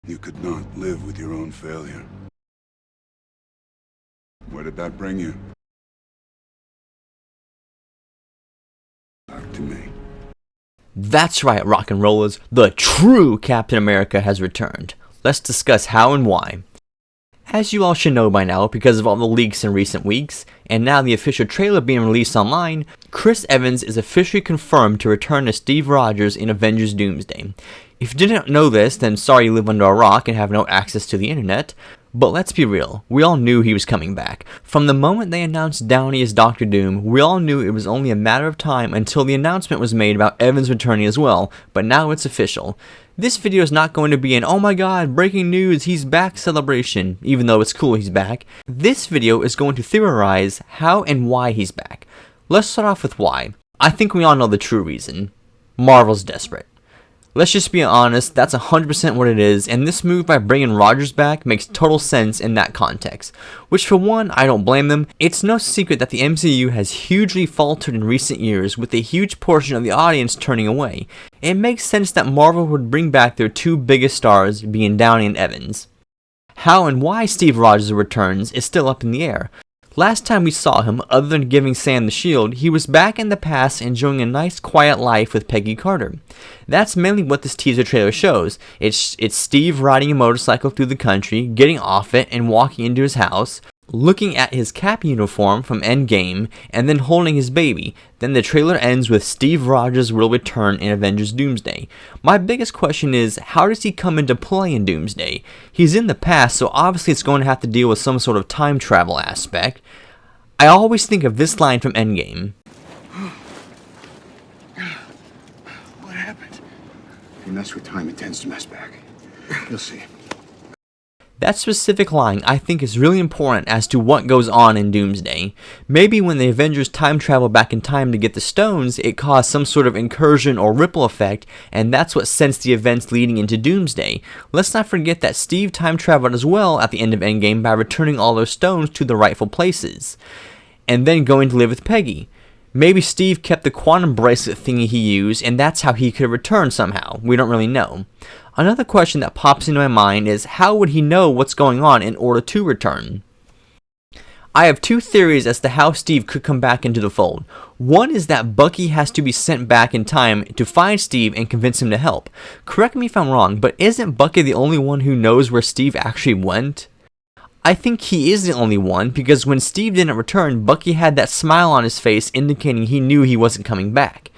You could not live with your own failure. Where did that bring you? Back to me. That's right, rock and rollers, the true Captain America has returned. Let's discuss how and why. As you all should know by now, because of all the leaks in recent weeks, and now the official trailer being released online, Chris Evans is officially confirmed to return as Steve Rogers in Avengers Doomsday. If you didn't know this, then sorry you live under a rock and have no access to the internet, but let's be real, we all knew he was coming back. From the moment they announced Downey as Doctor Doom, we all knew it was only a matter of time until the announcement was made about Evans returning as well, but now it's official. This video is not going to be an oh my god, breaking news, he's back celebration, even though it's cool he's back. This video is going to theorize how and why he's back. Let's start off with why. I think we all know the true reason. Marvel's desperate. Let's just be honest, that's 100% what it is, and this move by bringing Rogers back makes total sense in that context. Which for one, I don't blame them. It's no secret that the MCU has hugely faltered in recent years, with a huge portion of the audience turning away. It makes sense that Marvel would bring back their two biggest stars, being Downey and Evans. How and why Steve Rogers returns is still up in the air. Last time we saw him, other than giving Sam the shield, he was back in the past enjoying a nice quiet life with Peggy Carter. That's mainly what this teaser trailer shows. It's Steve riding a motorcycle through the country, getting off it and walking into his house, looking at his Cap uniform from Endgame, and then holding his baby. Then the trailer ends with Steve Rogers will return in Avengers Doomsday. My biggest question is, how does he come into play in Doomsday? He's in the past, so obviously it's going to have to deal with some sort of time travel aspect. I always think of this line from Endgame. What happened? If you mess with time, it tends to mess back. You'll see. That specific line I think is really important as to what goes on in Doomsday. Maybe when the Avengers time travel back in time to get the stones, it caused some sort of incursion or ripple effect, and that's what sends the events leading into Doomsday. Let's not forget that Steve time traveled as well at the end of Endgame by returning all those stones to the rightful places, and then going to live with Peggy. Maybe Steve kept the quantum bracelet thingy he used, and that's how he could return somehow. We don't really know. Another question that pops into my mind is, how would he know what's going on in order to return? I have two theories as to how Steve could come back into the fold. One is that Bucky has to be sent back in time to find Steve and convince him to help. Correct me if I'm wrong, but isn't Bucky the only one who knows where Steve actually went? I think he is the only one, because when Steve didn't return, Bucky had that smile on his face indicating he knew he wasn't coming back.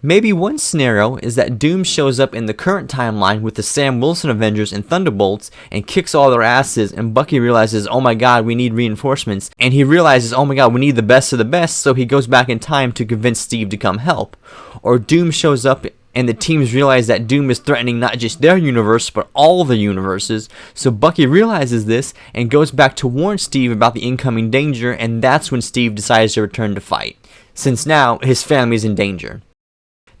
Maybe one scenario is that Doom shows up in the current timeline with the Sam Wilson Avengers and Thunderbolts and kicks all their asses, and Bucky realizes, oh my god, we need reinforcements, and he realizes, oh my god, we need the best of the best, so he goes back in time to convince Steve to come help. Or Doom shows up and the teams realize that Doom is threatening not just their universe, but all the universes, so Bucky realizes this and goes back to warn Steve about the incoming danger, and that's when Steve decides to return to fight, since now his family is in danger.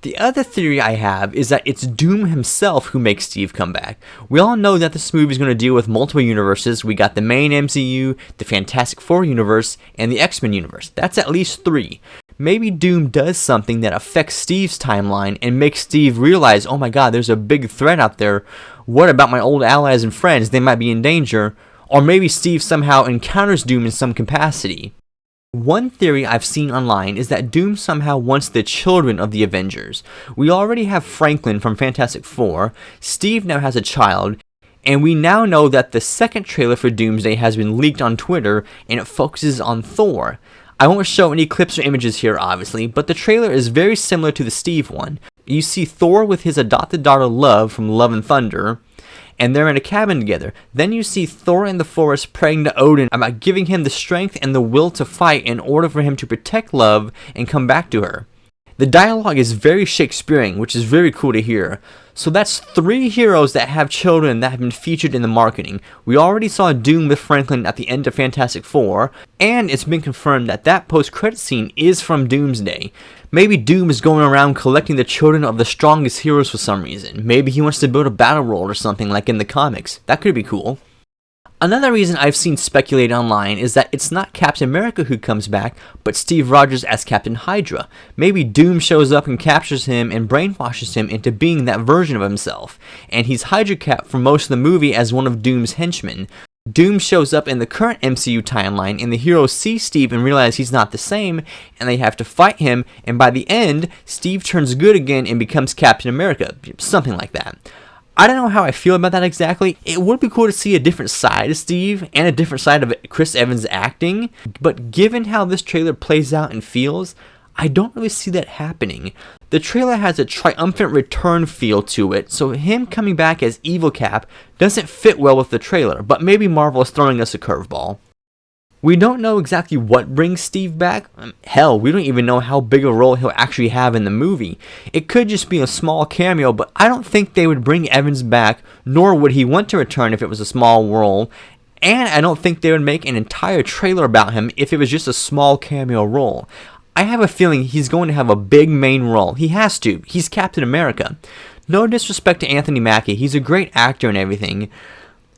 The other theory I have is that it's Doom himself who makes Steve come back. We all know that this movie is going to deal with multiple universes. We got the main MCU, the Fantastic Four universe, and the X-Men universe. That's at least 3. Maybe Doom does something that affects Steve's timeline and makes Steve realize, oh my god, there's a big threat out there. What about my old allies and friends? They might be in danger. Or maybe Steve somehow encounters Doom in some capacity. One theory I've seen online is that Doom somehow wants the children of the Avengers. We already have Franklin from Fantastic Four, Steve now has a child, and we now know that the second trailer for Doomsday has been leaked on Twitter, and it focuses on Thor. I won't show any clips or images here obviously, but the trailer is very similar to the Steve one. You see Thor with his adopted daughter Love from Love and Thunder, and they're in a cabin together. Then you see Thor in the forest praying to Odin about giving him the strength and the will to fight in order for him to protect Love and come back to her. The dialogue is very Shakespearean, which is very cool to hear. So that's 3 heroes that have children that have been featured in the marketing. We already saw Doom with Franklin at the end of Fantastic Four, and it's been confirmed that that post-credit scene is from Doomsday. Maybe Doom is going around collecting the children of the strongest heroes for some reason. Maybe he wants to build a battle world or something like in the comics. That could be cool. Another reason I've seen speculated online is that it's not Captain America who comes back, but Steve Rogers as Captain Hydra. Maybe Doom shows up and captures him and brainwashes him into being that version of himself, and he's Hydra Cap for most of the movie as one of Doom's henchmen. Doom shows up in the current MCU timeline, and the heroes see Steve and realize he's not the same, and they have to fight him, and by the end, Steve turns good again and becomes Captain America. Something like that. I don't know how I feel about that exactly. It would be cool to see a different side of Steve and a different side of Chris Evans' acting, but given how this trailer plays out and feels, I don't really see that happening. The trailer has a triumphant return feel to it, so him coming back as Evil Cap doesn't fit well with the trailer, but maybe Marvel is throwing us a curveball. We don't know exactly what brings Steve back. Hell, we don't even know how big a role he'll actually have in the movie. It could just be a small cameo, but I don't think they would bring Evans back, nor would he want to return if it was a small role. And I don't think they would make an entire trailer about him if it was just a small cameo role. I have a feeling he's going to have a big main role. He has to. He's Captain America. No disrespect to Anthony Mackie, he's a great actor and everything.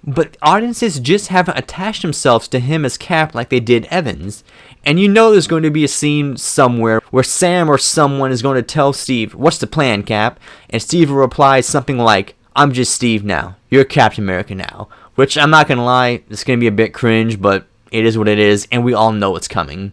But audiences just haven't attached themselves to him as Cap like they did Evans. And you know there's going to be a scene somewhere where Sam or someone is going to tell Steve, "What's the plan, Cap?" And Steve will reply something like, "I'm just Steve now. You're Captain America now." Which, I'm not going to lie, it's going to be a bit cringe, but it is what it is, and we all know it's coming.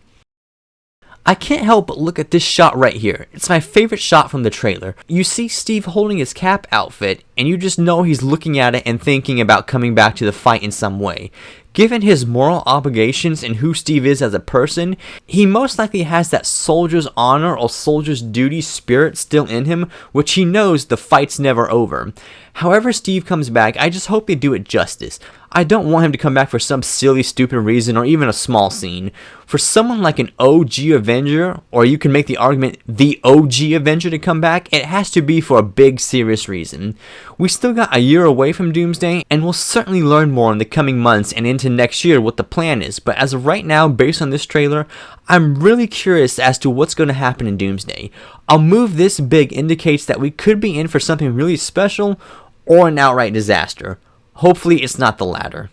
I can't help but look at this shot right here. It's my favorite shot from the trailer. You see Steve holding his Cap outfit, and you just know he's looking at it and thinking about coming back to the fight in some way. Given his moral obligations and who Steve is as a person, he most likely has that soldier's honor or soldier's duty spirit still in him, which he knows the fight's never over. However Steve comes back, I just hope they do it justice. I don't want him to come back for some silly, stupid reason or even a small scene. For someone like an OG Avenger, or you can make the argument the OG Avenger to come back, it has to be for a big, serious reason. We still got a year away from Doomsday, and we'll certainly learn more in the coming months and into next year what the plan is, but as of right now, based on this trailer, I'm really curious as to what's going to happen in Doomsday. A move this big indicates that we could be in for something really special, or an outright disaster. Hopefully it's not the latter.